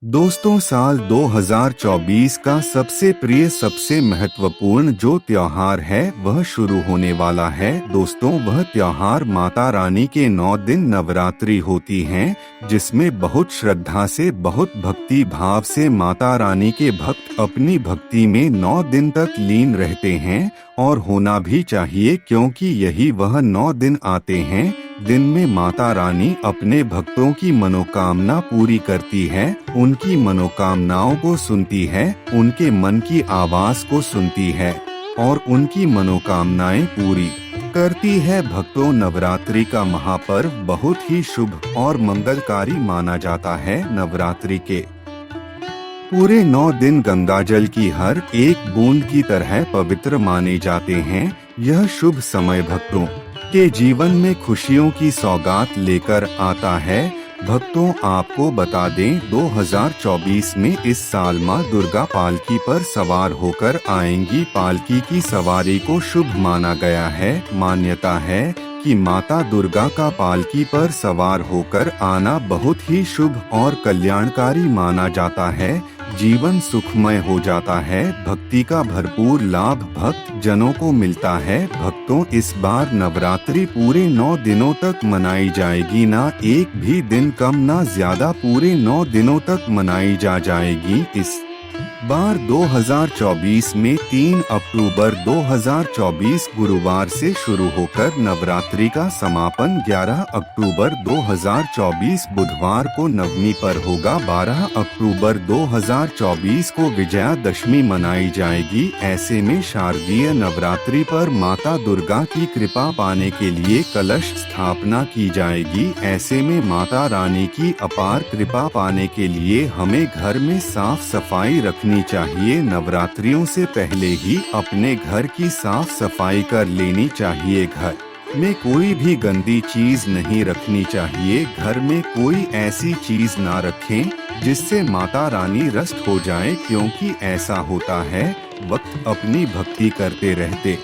दोस्तों, साल 2024 का सबसे प्रिय सबसे महत्वपूर्ण जो त्योहार है वह शुरू होने वाला है। दोस्तों, वह त्योहार माता रानी के 9 दिन नवरात्रि होती हैं, जिसमें बहुत श्रद्धा से बहुत भक्ति भाव से माता रानी के भक्त अपनी भक्ति में 9 दिन तक लीन रहते हैं। और होना भी चाहिए, क्योंकि यही वह 9 दिन आते हैं दिन में माता रानी अपने भक्तों की मनोकामना पूरी करती है, उनकी मनोकामनाओं को सुनती है, उनके मन की आवाज को सुनती है और उनकी मनोकामनाएं पूरी करती है। भक्तों, नवरात्रि का महापर्व बहुत ही शुभ और मंगलकारी माना जाता है। नवरात्रि के पूरे 9 दिन गंगाजल की हर एक बूंद की तरह पवित्र माने जाते हैं। यह शुभ समय भक्तों के जीवन में खुशियों की सौगात लेकर आता है। भक्तों, आपको बता दें, 2024 में इस साल मां दुर्गा पालकी पर सवार होकर आएंगी। पालकी की सवारी को शुभ माना गया है। मान्यता है कि माता दुर्गा का पालकी पर सवार होकर आना बहुत ही शुभ और कल्याणकारी माना जाता है। जीवन सुखमय हो जाता है। भक्ति का भरपूर लाभ भक्त जनों को मिलता है। भक्तों, इस बार नवरात्रि पूरे 9 दिनों तक मनाई जाएगी, ना एक भी दिन कम ना ज्यादा, पूरे 9 दिनों तक मनाई जाएगी। इस बार 2024 में 3 अक्टूबर 2024 गुरुवार से शुरू होकर नवरात्रि का समापन 11 अक्टूबर 2024 बुधवार को नवमी पर होगा। 12 अक्टूबर 2024 को विजयादशमी मनाई जाएगी। ऐसे में शारदीय नवरात्रि पर माता दुर्गा की कृपा पाने के लिए कलश स्थापना की जाएगी। ऐसे में माता रानी की अपार कृपा पाने के लिए हमें घर में साफ सफाई रखनी चाहिए। नवरात्रियों से पहले ही अपने घर की साफ सफाई कर लेनी चाहिए। घर में कोई भी गंदी चीज नहीं रखनी चाहिए। घर में कोई ऐसी चीज ना रखें जिससे माता रानी रुष्ट हो जाए, क्योंकि ऐसा होता है वक्त अपनी भक्ति करते रहते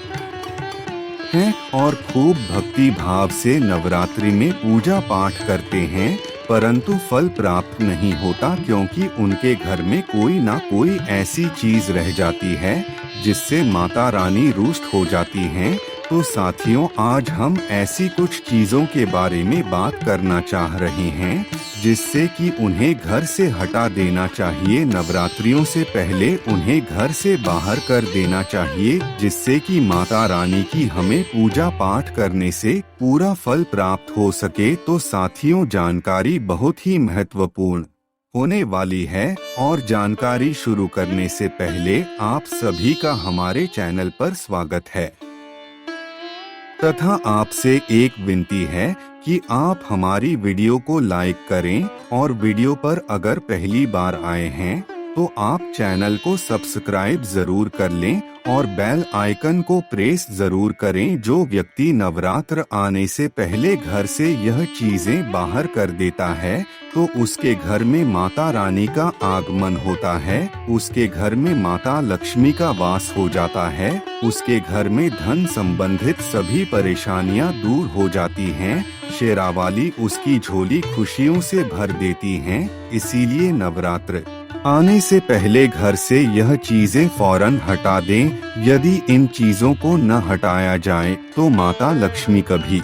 हैं और खूब भक्ति भाव से नवरात्रि में पूजा पाठ करते हैं, परंतु फल प्राप्त नहीं होता, क्योंकि उनके घर में कोई ना कोई ऐसी चीज रह जाती है जिससे माता रानी रुष्ट हो जाती हैं। तो साथियों, आज हम ऐसी कुछ चीजों के बारे में बात करना चाह रहे हैं जिससे कि उन्हें घर से हटा देना चाहिए। नवरात्रियों से पहले उन्हें घर से बाहर कर देना चाहिए, जिससे कि माता रानी की हमें पूजा पाठ करने से पूरा फल प्राप्त हो सके। तो साथियों, जानकारी बहुत ही महत्वपूर्ण होने वाली है और जानकारी शुरू करने से पहले आप सभी का हमारे चैनल पर स्वागत है तथा आपसे एक विनती है कि आप हमारी वीडियो को लाइक करें और वीडियो पर अगर पहली बार आए हैं तो आप चैनल को सब्सक्राइब जरूर कर लें और बेल आइकन को प्रेस जरूर करें। जो व्यक्ति नवरात्र आने से पहले घर से यह चीजें बाहर कर देता है तो उसके घर में माता रानी का आगमन होता है, उसके घर में माता लक्ष्मी का वास हो जाता है, उसके घर में धन संबंधित सभी परेशानियां दूर हो जाती हैं। शेरावाली उसकी झोली खुशियों से भर देती हैं। इसीलिए नवरात्र आने से पहले घर से यह चीजें फौरन हटा दें। यदि इन चीजों को न हटाया जाए तो माता लक्ष्मी कभी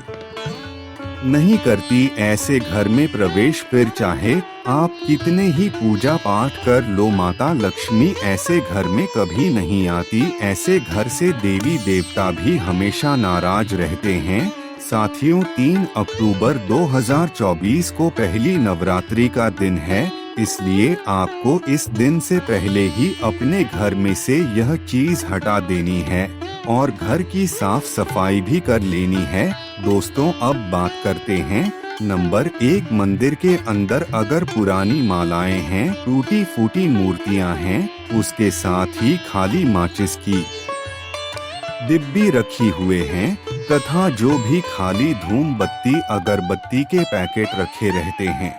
नहीं करती ऐसे घर में प्रवेश। फिर चाहे आप कितने ही पूजा पाठ कर लो, माता लक्ष्मी ऐसे घर में कभी नहीं आती। ऐसे घर से देवी देवता भी हमेशा नाराज रहते हैं। साथियों, 3 अक्टूबर 2024 को पहली नवरात्रि का दिन है, इसलिए आपको इस दिन से पहले ही अपने घर में से यह चीज हटा देनी है और घर की साफ सफाई भी कर लेनी है। दोस्तों, अब बात करते हैं नंबर 1, मंदिर के अंदर अगर पुरानी मालाएं हैं, टूटी फूटी मूर्तियां हैं, उसके साथ ही खाली माचिस की डिब्बी रखी हुए हैं तथा जो भी खाली धूम बत्ती अगरबत्ती के पैकेट रखे रहते हैं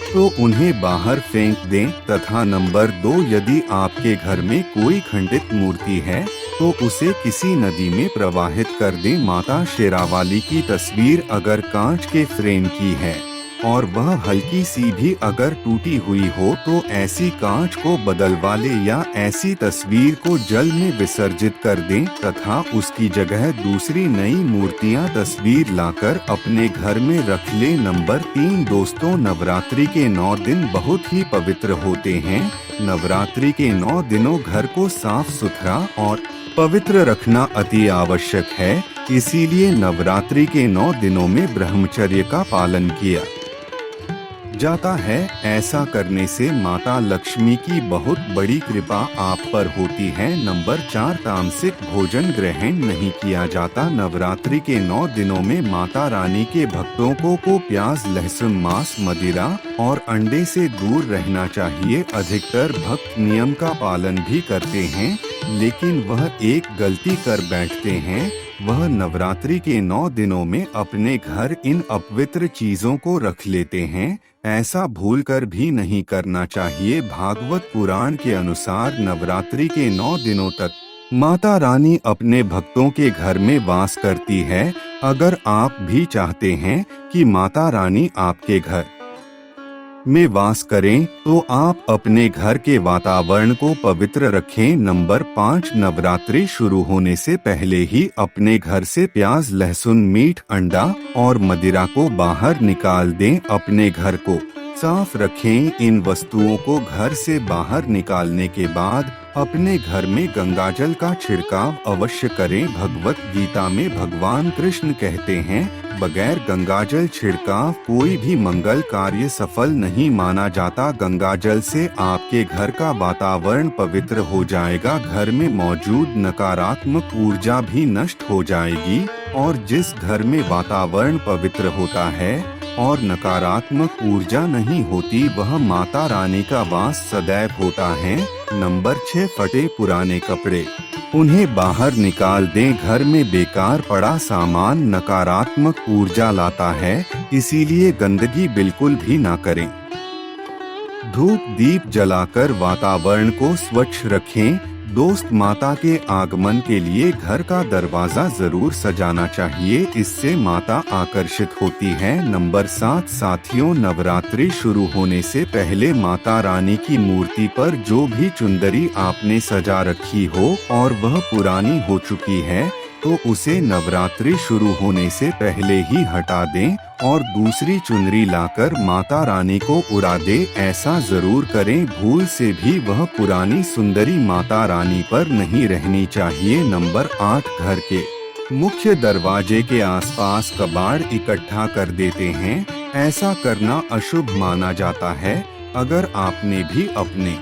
तो उन्हें बाहर फेंक दें। तथा नंबर 2, यदि आपके घर में कोई खंडित मूर्ति है तो उसे किसी नदी में प्रवाहित कर दें। माता शेरावाली की तस्वीर अगर कांच के फ्रेम की है और वह हल्की सी भी अगर टूटी हुई हो तो ऐसी कांच को बदलवा ले या ऐसी तस्वीर को जल में विसर्जित कर दें तथा उसकी जगह दूसरी नई मूर्तियां तस्वीर लाकर अपने घर में रख ले। नंबर 3 दोस्तों, नवरात्रि के 9 दिन बहुत ही पवित्र होते हैं। नवरात्रि के 9 दिनों घर को साफ सुथरा और पवित्र रखना अति आवश्यक है। इसीलिए नवरात्रि के 9 दिनों में ब्रह्मचर्य का पालन किया जाता है। ऐसा करने से माता लक्ष्मी की बहुत बड़ी कृपा आप पर होती है। नंबर 4 तामसिक भोजन ग्रहण नहीं किया जाता। नवरात्रि के 9 दिनों में माता रानी के भक्तों को प्याज, लहसुन, मांस, मदिरा और अंडे से दूर रहना चाहिए। अधिकतर भक्त नियम का पालन भी करते हैं, लेकिन वह एक गलती कर बैठते हैं। वह नवरात्रि के 9 दिनों में अपने घर इन अपवित्र चीजों को रख लेते हैं। ऐसा भूलकर भी नहीं करना चाहिए। भागवत पुराण के अनुसार नवरात्रि के 9 दिनों तक माता रानी अपने भक्तों के घर में वास करती है। अगर आप भी चाहते हैं कि माता रानी आपके घर में वास करें तो आप अपने घर के वातावरण को पवित्र रखें। नंबर 5 नवरात्रि शुरू होने से पहले ही अपने घर से प्याज, लहसुन, मीट, अंडा और मदिरा को बाहर निकाल दें। अपने घर को साफ रखें। इन वस्तुओं को घर से बाहर निकालने के बाद अपने घर में गंगाजल का छिड़काव अवश्य करें। भगवत गीता में भगवान कृष्ण कहते हैं, बगैर गंगाजल छिड़काव कोई भी मंगल कार्य सफल नहीं माना जाता। गंगाजल से आपके घर का वातावरण पवित्र हो जाएगा, घर में मौजूद नकारात्मक ऊर्जा भी नष्ट हो जाएगी और जिस घर में वातावरण पवित्र होता है और नकारात्मक ऊर्जा नहीं होती, वह माता रानी का वास सदैव होता है। नंबर 6 फटे पुराने कपड़े उन्हें बाहर निकाल दें। घर में बेकार पड़ा सामान नकारात्मक ऊर्जा लाता है, इसीलिए गंदगी बिल्कुल भी ना करें। धूप दीप जलाकर वातावरण को स्वच्छ रखें। दोस्त, माता के आगमन के लिए घर का दरवाजा जरूर सजाना चाहिए, इससे माता आकर्षित होती है। नंबर 7 साथियों, नवरात्रि शुरू होने से पहले माता रानी की मूर्ति पर जो भी चुंदरी आपने सजा रखी हो और वह पुरानी हो चुकी है तो उसे नवरात्रि शुरू होने से पहले ही हटा दें और दूसरी चुनरी लाकर माता रानी को उड़ा दे। ऐसा जरूर करें, भूल से भी वह पुरानी सुंदरी माता रानी पर नहीं रहनी चाहिए। नंबर 8 घर के मुख्य दरवाजे के आसपास कबाड़ इकट्ठा कर देते हैं। ऐसा करना अशुभ माना जाता है। अगर आपने भी अपने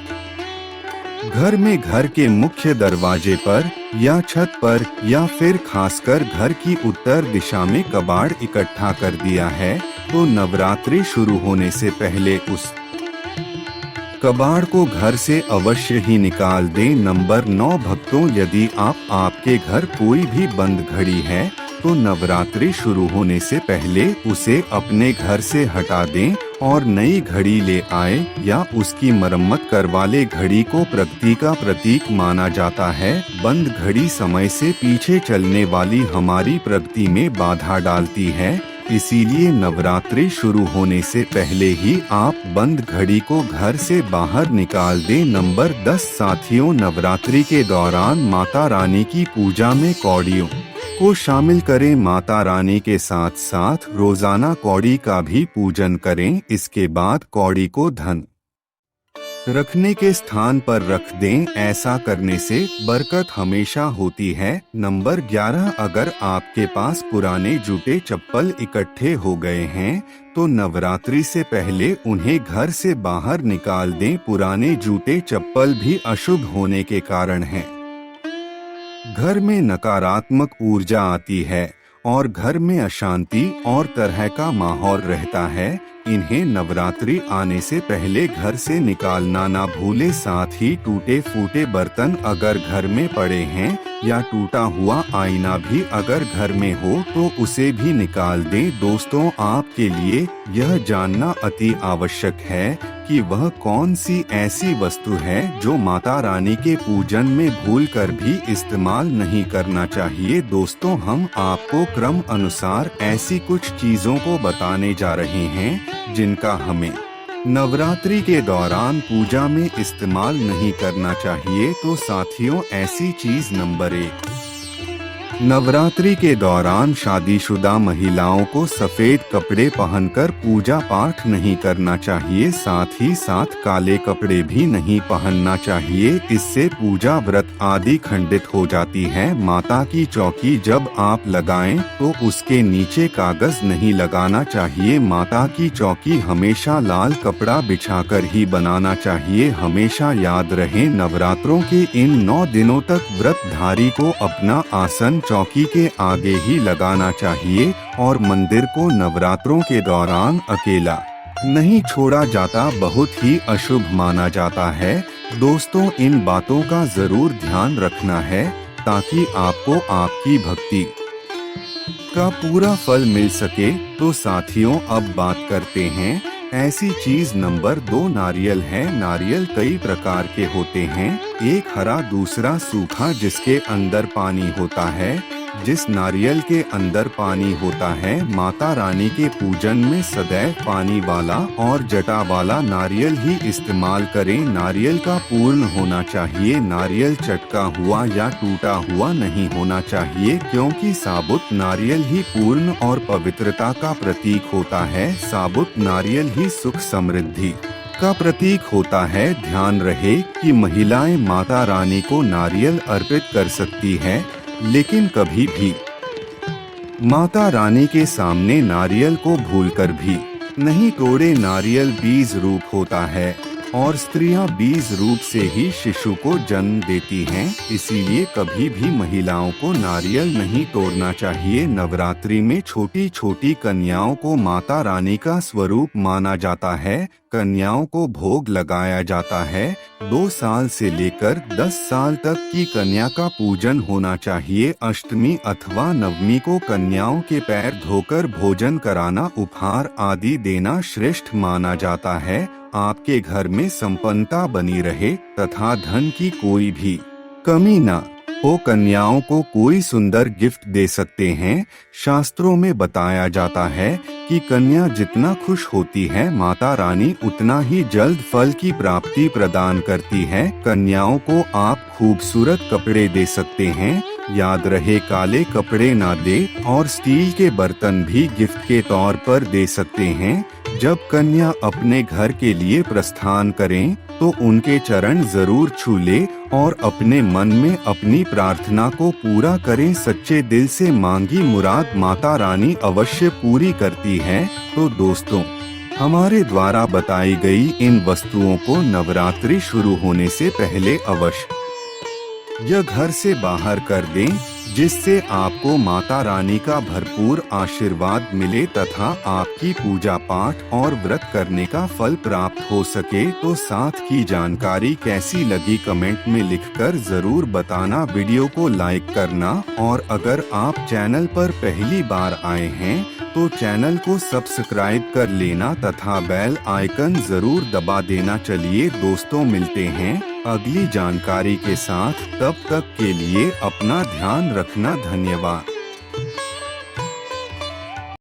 घर में घर के मुख्य दरवाजे पर या छत पर या फिर खासकर घर की उत्तर दिशा में कबाड़ इकट्ठा कर दिया है तो नवरात्रि शुरू होने से पहले उस कबाड़ को घर से अवश्य ही निकाल दें। नंबर 9 भक्तों, यदि आपके घर कोई भी बंद घड़ी है तो नवरात्रि शुरू होने से पहले उसे अपने घर से हटा दें और नई घड़ी ले आए या उसकी मरम्मत करवा ले। घड़ी को प्रगति का प्रतीक माना जाता है। बंद घड़ी समय से पीछे चलने वाली हमारी प्रगति में बाधा डालती है, इसीलिए नवरात्रि शुरू होने से पहले ही आप बंद घड़ी को घर से बाहर निकाल दें। नंबर 10 साथियों, नवरात्रि के दौरान माता रानी की पूजा में कौड़ियों को शामिल करें। माता रानी के साथ साथ रोजाना कौड़ी का भी पूजन करें। इसके बाद कौड़ी को धन रखने के स्थान पर रख दें। ऐसा करने से बरकत हमेशा होती है। नंबर 11 अगर आपके पास पुराने जूते चप्पल इकट्ठे हो गए हैं तो नवरात्रि से पहले उन्हें घर से बाहर निकाल दें। पुराने जूते चप्पल भी अशुभ होने के कारण हैं। घर में नकारात्मक ऊर्जा आती है और घर में अशांति और तरह का माहौल रहता है। इन्हें नवरात्रि आने से पहले घर से निकालना ना भूले। साथ ही टूटे फूटे बर्तन अगर घर में पड़े हैं या टूटा हुआ आईना भी अगर घर में हो तो उसे भी निकाल दें। दोस्तों, आपके लिए यह जानना अति आवश्यक है कि वह कौन सी ऐसी वस्तु है जो माता रानी के पूजन में भूलकर भी इस्तेमाल नहीं करना चाहिए। दोस्तों, हम आपको क्रम अनुसार ऐसी कुछ चीजों को बताने जा रहे हैं जिनका हमें नवरात्रि के दौरान पूजा में इस्तेमाल नहीं करना चाहिए। तो साथियों, ऐसी चीज नंबर 1, नवरात्रि के दौरान शादीशुदा महिलाओं को सफेद कपड़े पहनकर पूजा पाठ नहीं करना चाहिए। साथ ही साथ काले कपड़े भी नहीं पहनना चाहिए, इससे पूजा व्रत आदि खंडित हो जाती है। माता की चौकी जब आप लगाएं तो उसके नीचे कागज नहीं लगाना चाहिए। माता की चौकी हमेशा लाल कपड़ा बिछाकर ही बनाना चाहिए। हमेशा याद रहे, नवरात्रों के इन 9 दिनों तक व्रतधारी को अपना आसन चौकी के आगे ही लगाना चाहिए और मंदिर को नवरात्रों के दौरान अकेला नहीं छोड़ा जाता, बहुत ही अशुभ माना जाता है। दोस्तों, इन बातों का जरूर ध्यान रखना है ताकि आपको आपकी भक्ति का पूरा फल मिल सके। तो साथियों, अब बात करते हैं ऐसी चीज नंबर 2, नारियल है। नारियल कई प्रकार के होते हैं, एक हरा दूसरा सूखा जिसके अंदर पानी होता है। जिस नारियल के अंदर पानी होता है, माता रानी के पूजन में सदैव पानी वाला और जटा वाला नारियल ही इस्तेमाल करें। नारियल का पूर्ण होना चाहिए, नारियल चटका हुआ या टूटा हुआ नहीं होना चाहिए, क्योंकि साबुत नारियल ही पूर्ण और पवित्रता का प्रतीक होता है। साबुत नारियल ही सुख समृद्धि का प्रतीक होता है। ध्यान रहे कि महिलाएं माता रानी को नारियल अर्पित कर सकती है, लेकिन कभी भी माता रानी के सामने नारियल को भूलकर भी नहीं तोड़े। नारियल बीज रूप होता है और स्त्रियां बीज रूप से ही शिशु को जन्म देती हैं, इसीलिए कभी भी महिलाओं को नारियल नहीं तोड़ना चाहिए। नवरात्रि में छोटी छोटी कन्याओं को माता रानी का स्वरूप माना जाता है। कन्याओं को भोग लगाया जाता है। 2 साल से लेकर 10 साल तक की कन्या का पूजन होना चाहिए। अष्टमी अथवा नवमी को कन्याओं के पैर धोकर भोजन कराना, उपहार आदि देना श्रेष्ठ माना जाता है। आपके घर में संपन्नता बनी रहे तथा धन की कोई भी कमी न हो, कन्याओं को कोई सुंदर गिफ्ट दे सकते हैं। शास्त्रों में बताया जाता है कि कन्या जितना खुश होती है, माता रानी उतना ही जल्द फल की प्राप्ति प्रदान करती है। कन्याओं को आप खूबसूरत कपड़े दे सकते हैं, याद रहे काले कपड़े ना दे, और स्टील के बर्तन भी गिफ्ट के तौर पर दे सकते हैं। जब कन्या अपने घर के लिए प्रस्थान करें तो उनके चरण जरूर छू ले और अपने मन में अपनी प्रार्थना को पूरा करें। सच्चे दिल से मांगी मुराद माता रानी अवश्य पूरी करती है। तो दोस्तों, हमारे द्वारा बताई गई इन वस्तुओं को नवरात्रि शुरू होने से पहले अवश्य यह घर से बाहर कर दें, जिससे आपको माता रानी का भरपूर आशीर्वाद मिले तथा आपकी पूजा पाठ और व्रत करने का फल प्राप्त हो सके। तो साथ की जानकारी कैसी लगी कमेंट में लिखकर जरूर बताना। वीडियो को लाइक करना और अगर आप चैनल पर पहली बार आए हैं तो चैनल को सब्सक्राइब कर लेना तथा बेल आइकन जरूर दबा देना। चलिए दोस्तों, मिलते हैं अगली जानकारी के साथ, तब तक के लिए अपना ध्यान रखना। धन्यवाद।